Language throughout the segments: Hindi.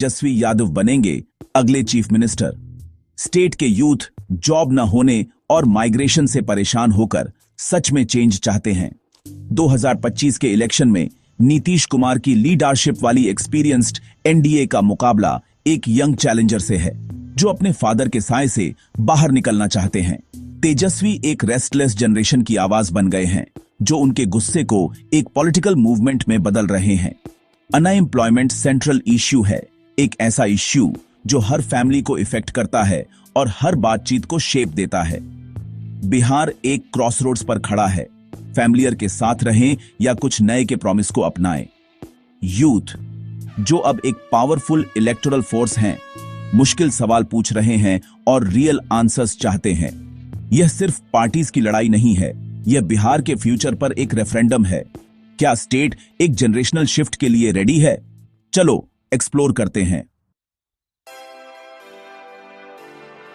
तेजस्वी यादव बनेंगे अगले चीफ मिनिस्टर। स्टेट के यूथ जॉब न होने और माइग्रेशन से परेशान होकर सच में चेंज चाहते हैं। 2025 के इलेक्शन में नीतीश कुमार की लीडरशिप वाली एक्सपीरियंस्ड एनडीए का मुकाबला एक यंग चैलेंजर से है जो अपने फादर के साए से बाहर निकलना चाहते हैं। तेजस्वी एक रेस्टलेस जनरेशन की आवाज बन गए हैं जो उनके गुस्से को एक पॉलिटिकल मूवमेंट में बदल रहे हैं। अनएम्प्लॉयमेंट सेंट्रल इश्यू है, एक ऐसा इश्यू जो हर फैमिली को इफेक्ट करता है और हर बातचीत को शेप देता है। बिहार एक क्रॉसरोड्स पर खड़ा है, फैमिलियर के साथ रहें या कुछ नए के प्रॉमिस को अपनाएं। यूथ जो अब एक पावरफुल इलेक्टोरल फोर्स हैं, मुश्किल सवाल पूछ रहे हैं और रियल आंसर्स चाहते हैं। यह सिर्फ पार्टीज की लड़ाई नहीं है, यह बिहार के फ्यूचर पर एक रेफरेंडम है। क्या स्टेट एक जनरेशनल शिफ्ट के लिए रेडी है? चलो एक्सप्लोर करते हैं।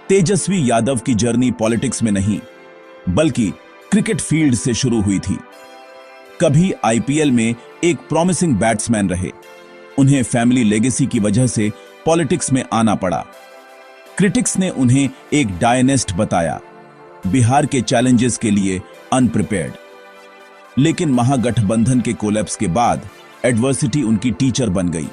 तेजस्वी यादव की जर्नी पॉलिटिक्स में नहीं बल्कि क्रिकेट फील्ड से शुरू हुई थी। कभी आईपीएल में एक प्रॉमिसिंग बैट्समैन रहे, उन्हें फैमिली लेगेसी की वजह से पॉलिटिक्स में आना पड़ा। क्रिटिक्स ने उन्हें एक डायनेस्ट बताया, बिहार के चैलेंजेस के लिए अनप्रिपेयर्ड। लेकिन महागठबंधन के कोलैप्स के बाद एडवर्सिटी उनकी टीचर बन गई।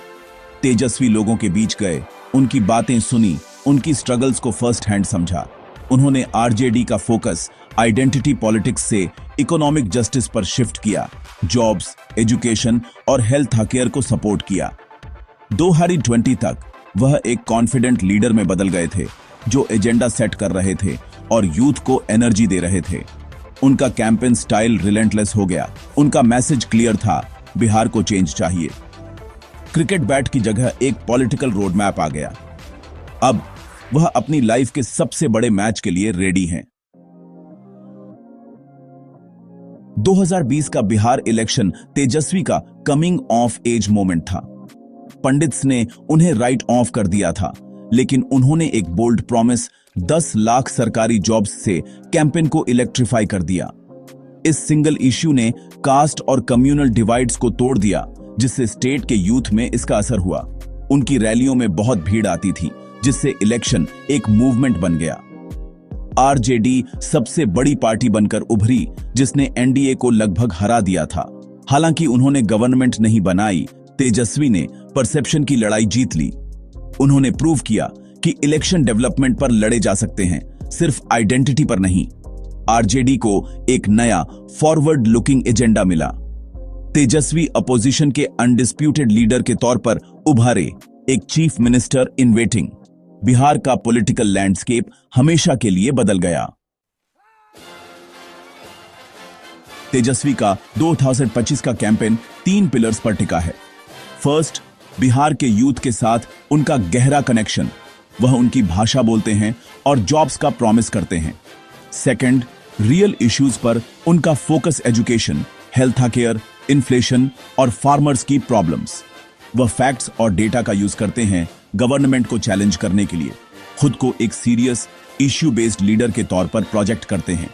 तेजस्वी लोगों के बीच गए, उनकी बातें सुनी, उनकी स्ट्रगल्स को फर्स्ट हैंड समझा। उन्होंने आरजेडी का फोकस आइडेंटिटी पॉलिटिक्स से इकोनॉमिक जस्टिस पर शिफ्ट किया, जॉब्स, एजुकेशन और हेल्थ केयर को सपोर्ट किया। 2020 तक वह एक कॉन्फिडेंट लीडर में बदल गए थे जो एजेंडा सेट कर रहे थे और यूथ को एनर्जी दे रहे थे। उनका कैंपेन स्टाइल रिलेंटलेस हो गया, उनका मैसेज क्लियर था, बिहार को चेंज चाहिए। क्रिकेट बैट की जगह एक पॉलिटिकल रोड मैप आ गया। अब वह अपनी लाइफ के सबसे बड़े मैच के लिए रेडी हैं। 2020 का बिहार इलेक्शन तेजस्वी का कमिंग ऑफ एज मोमेंट था। पंडित्स ने उन्हें राइट ऑफ कर दिया था, लेकिन उन्होंने एक बोल्ड प्रॉमिस 10 लाख सरकारी जॉब्स से कैंपेन को इलेक्ट्रीफाई कर दिया। इस सिंगल इश्यू ने कास्ट और कम्युनल डिवाइड्स को तोड़ दिया, जिससे स्टेट के यूथ में इसका असर हुआ। उनकी रैलियों में बहुत भीड़ आती थी, जिससे इलेक्शन एक मूवमेंट बन गया। आरजेडी सबसे बड़ी पार्टी बनकर उभरी, जिसने एनडीए को लगभग हरा दिया था। हालांकि उन्होंने गवर्नमेंट नहीं बनाई, तेजस्वी ने परसेप्शन की लड़ाई जीत ली। उन्होंने प्रूव किया कि इलेक्शन डेवलपमेंट पर लड़े जा सकते हैं, सिर्फ आइडेंटिटी पर नहीं। आरजेडी को एक नया फॉरवर्ड लुकिंग एजेंडा मिला। तेजस्वी अपोजिशन के अनडिस्प्यूटेड लीडर के तौर पर उभारे, एक chief minister in waiting. Bihar का पॉलिटिकल लैंडस्केप हमेशा के लिए बदल गया। तेजस्वी का 2025 का कैंपेन 3 पिलर्स पर टिका है। फर्स्ट, बिहार के यूथ के साथ उनका गहरा कनेक्शन, वह उनकी भाषा बोलते हैं और जॉब्स का प्रॉमिस करते हैं। सेकंड, रियल इश्यूज पर उनका focus education, health care, inflation और फार्मर्स की प्रॉब्लम्स। वह फैक्ट्स और डेटा का यूज करते हैं गवर्नमेंट को चैलेंज करने के लिए। खुद को एक सीरियस इश्यू बेस्ड लीडर के तौर पर प्रोजेक्ट करते हैं।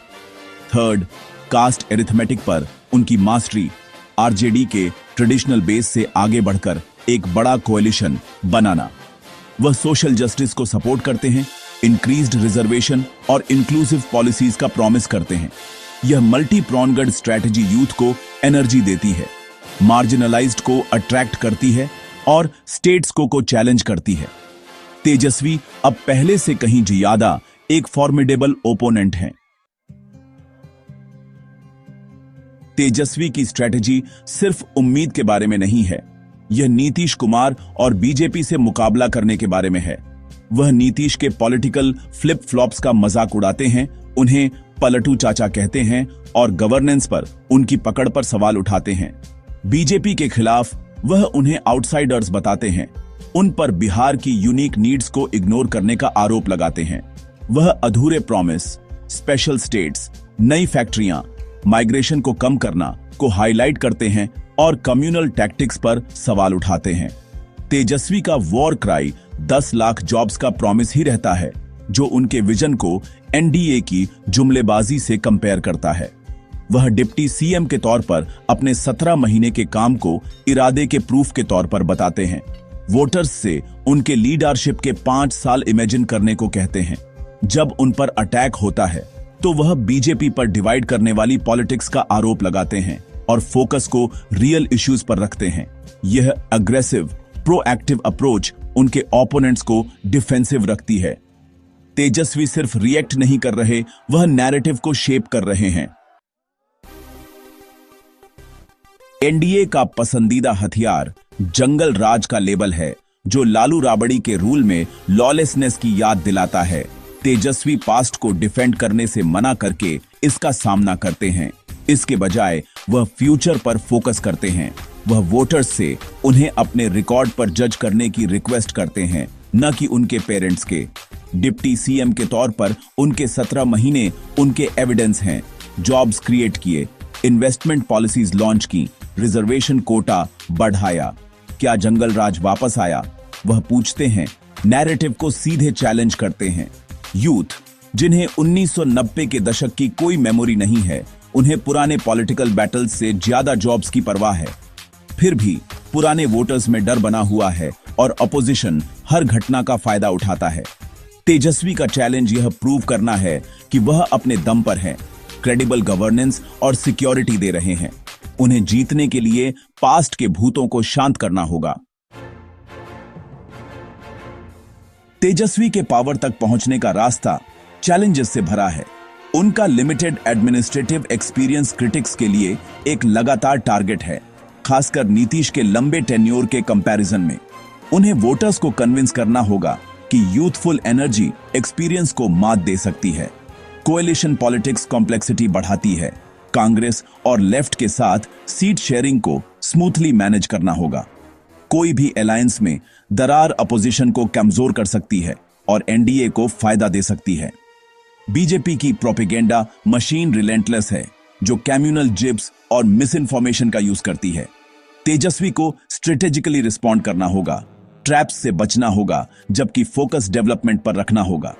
थर्ड, कास्ट एरिथमेटिक पर उनकी मास्टरी, आरजेडी के ट्रेडिशनल बेस से आगे बढ़कर एक बड़ा कोएलिशन बनाना। वह सोशल जस्टिस को सपोर्ट करते हैं, इंक्रीज्ड रिजर्वेशन और इंक्लूसिव पॉलिसीज का प्रॉमिस करते हैं। यह मल्टी प्रॉन्गड स्ट्रैटेजी यूथ को एनर्जी देती है, मार्जिनलाइज्ड को अट्रैक्ट करती है और स्टेट्स को चैलेंज करती है। तेजस्वी अब पहले से कहीं ज्यादा एक फॉर्मिडेबल ओपोनेंट हैं। तेजस्वी की स्ट्रैटेजी सिर्फ उम्मीद के बारे में नहीं है, यह नीतीश कुमार और बीजेपी से मुकाबला करने के बारे में है। वह नीतीश के पॉलिटिकल फ्लिप फ्लॉप्स का मजाक उड़ाते हैं, उन्हें पलटू चाचा कहते हैं और गवर्नेंस पर उनकी पकड़ पर सवाल उठाते हैं। बीजेपी के खिलाफ वह उन्हें आउटसाइडर्स बताते हैं, उन पर बिहार की यूनिक नीड्स को इग्नोर करने का आरोप लगाते हैं। वह अधूरे प्रॉमिस, स्पेशल स्टेट्स, नई फैक्ट्रियां, माइग्रेशन को कम करना को हाईलाइट करते हैं और कम्युनल टैक्टिक्स पर सवाल उठाते हैं। तेजस्वी का वॉर क्राई 10 लाख जॉब्स का प्रॉमिस ही रहता है, जो उनके विजन को एनडीए की जुमलेबाजी से कंपेयर करता है। वह डिप्टी सीएम के तौर पर अपने 17 महीने के काम को इरादे के प्रूफ के तौर पर बताते हैं। वोटर्स से उनके लीडरशिप के 5 साल इमेजिन करने को कहते हैं। जब उन पर अटैक होता है तो वह बीजेपी पर डिवाइड करने वाली पॉलिटिक्स का आरोप लगाते हैं और फोकस को रियल इश्यूज पर रखते हैं। यह अग्रेसिव प्रोएक्टिव अप्रोच उनके ओपोनेंट्स को डिफेंसिव रखती है। तेजस्वी सिर्फ रिएक्ट नहीं कर रहे, वह नैरेटिव को शेप कर रहे हैं। एनडीए का पसंदीदा हथियार जंगल राज का लेबल है, जो लालू राबड़ी के रूल में लॉलेसनेस की याद दिलाता है। तेजस्वी पास्ट को डिफेंड करने से मना करके इसका सामना करते हैं। इसके बजाय वह फ्यूचर पर फोकस करते हैं। वह वोटर्स से उन्हें अपने रिकॉर्ड पर जज करने की रिक्वेस्ट करते हैं, न कि उनके पेरेंट्स के। डिप्टी सीएम के तौर पर उनके 17 महीने उनके एविडेंस हैं। जॉब्स क्रिएट किए, इन्वेस्टमेंट पॉलिसीज लॉन्च की, रिजर्वेशन कोटा बढ़ाया। क्या जंगल राज वापस आया? वह पूछते हैं, नैरेटिव को सीधे चैलेंज करते हैं। यूथ, जिन्हें 1990 के दशक की कोई मेमोरी नहीं है, उन्हें पुराने पॉलिटिकल बैटल्स से ज्यादा जॉब्स की परवाह है। फिर भी पुराने वोटर्स में डर बना हुआ है और अपोजिशन हर घटना का फायदा उठाता है। तेजस्वी का चैलेंज यह प्रूव करना है कि वह अपने दम पर है, क्रेडिबल गवर्नेंस और सिक्योरिटी दे रहे हैं। उन्हें जीतने के लिए पास्ट के भूतों को शांत करना होगा। तेजस्वी के पावर तक पहुंचने का रास्ता चैलेंजेस से भरा है। उनका लिमिटेड एडमिनिस्ट्रेटिव एक्सपीरियंस क्रिटिक्स के लिए एक लगातार टारगेट है, खासकर नीतीश के लंबे टेन्योर के कंपैरिजन में। उन्हें वोटर्स को कन्विंस करना होगा कि यूथफुल एनर्जी एक्सपीरियंस को मात दे सकती है। कोएलिशन पॉलिटिक्स कॉम्प्लेक्सिटी बढ़ाती है। कांग्रेस और लेफ्ट के साथ सीट शेयरिंग को स्मूथली मैनेज करना होगा। कोई भी अलायंस में दरार अपोजिशन को कमजोर कर सकती है और एनडीए को फायदा दे सकती है। बीजेपी की प्रोपेगेंडा मशीन रिलेंटलेस है, जो कम्युनल जिब्स और मिस इन्फॉर्मेशन का यूज करती है। तेजस्वी को स्ट्रेटेजिकली रिस्पॉन्ड करना होगा, ट्रैप्स से बचना होगा, जबकि फोकस डेवलपमेंट पर रखना होगा।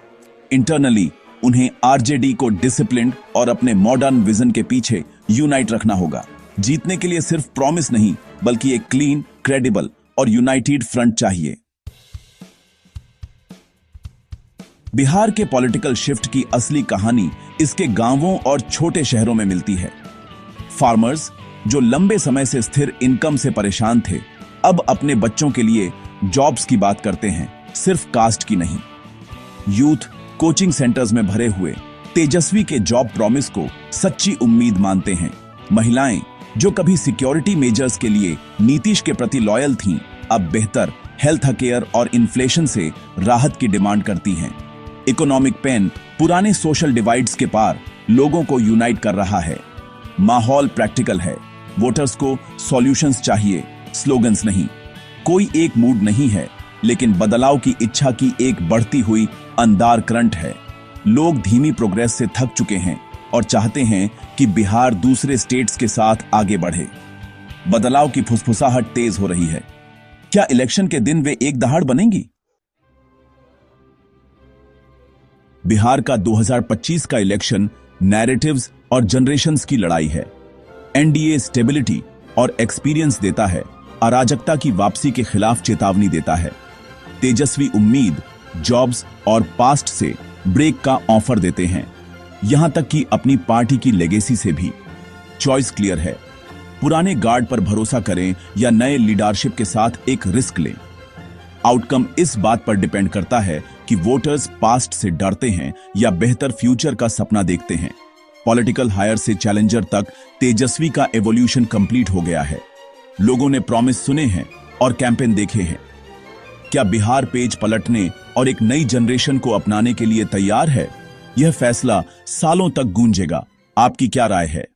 इंटरनली उन्हें आरजेडी को डिसिप्लिन्ड और अपने मॉडर्न विजन के पीछे यूनाइट रखना होगा। जीतने के लिए सिर्फ प्रॉमिस नहीं, बल्कि एक क्लीन, क्रेडिबल और यूनाइटेड फ्रंट चाहिए। बिहार के पॉलिटिकल शिफ्ट की असली कहानी इसके गांवों और छोटे शहरों में मिलती है। फार्मर्स, जो लंबे समय से स्थिर इनकम से परेशान थे, अब अपने बच्चों के लिए जॉब्स की बात करते हैं, सिर्फ कास्ट की नहीं। यूथ कोचिंग सेंटर्स में भरे हुए तेजस्वी के जॉब प्रॉमिस को सच्ची उम्मीद मानते हैं। महिलाएं, जो कभी सिक्योरिटी मेजर्स के लिए नीतीश के प्रति लॉयल थीं, अब बेहतर हेल्थ केयर और इन्फ्लेशन से राहत की डिमांड करती हैं। इकोनॉमिक पेन पुराने सोशल डिवाइड्स के पार लोगों को यूनाइट कर रहा है। माहौल प्रैक्टिकल है, वोटर्स को सॉल्यूशंस चाहिए, स्लोगन्स नहीं। कोई एक मूड नहीं है, लेकिन बदलाव की इच्छा की एक बढ़ती हुई अंधार करंट है। लोग धीमी प्रोग्रेस से थक चुके हैं और चाहते हैं कि बिहार दूसरे स्टेट्स के साथ आगे बढ़े। बदलाव की फुसफुसाहट तेज हो रही है। क्या इलेक्शन के दिन वे एक दहाड़ बनेंगी? बिहार का 2025 का इलेक्शन नैरेटिव्स और जनरेशंस की लड़ाई है। एनडीए स्टेबिलिटी और एक्सपीरियंस देता है, अराजकता की वापसी के खिलाफ चेतावनी देता है। तेजस्वी उम्मीद, जॉब्स और पास्ट से ब्रेक का ऑफर देते हैं, यहां तक कि अपनी पार्टी की लेगेसी से भी। चॉइस क्लियर है, पुराने गार्ड पर भरोसा करें या नए लीडरशिप के साथ एक रिस्क लें। आउटकम इस बात पर डिपेंड करता है कि वोटर्स पास्ट से डरते हैं या बेहतर फ्यूचर का सपना देखते हैं। पॉलिटिकल हायर से चैलेंजर तक तेजस्वी का एवोल्यूशन कंप्लीट हो गया है। लोगों ने प्रॉमिस सुने हैं और कैंपेन देखे हैं। क्या बिहार पेज पलटने और एक नई जनरेशन को अपनाने के लिए तैयार है? यह फैसला सालों तक गूंजेगा। आपकी क्या राय है?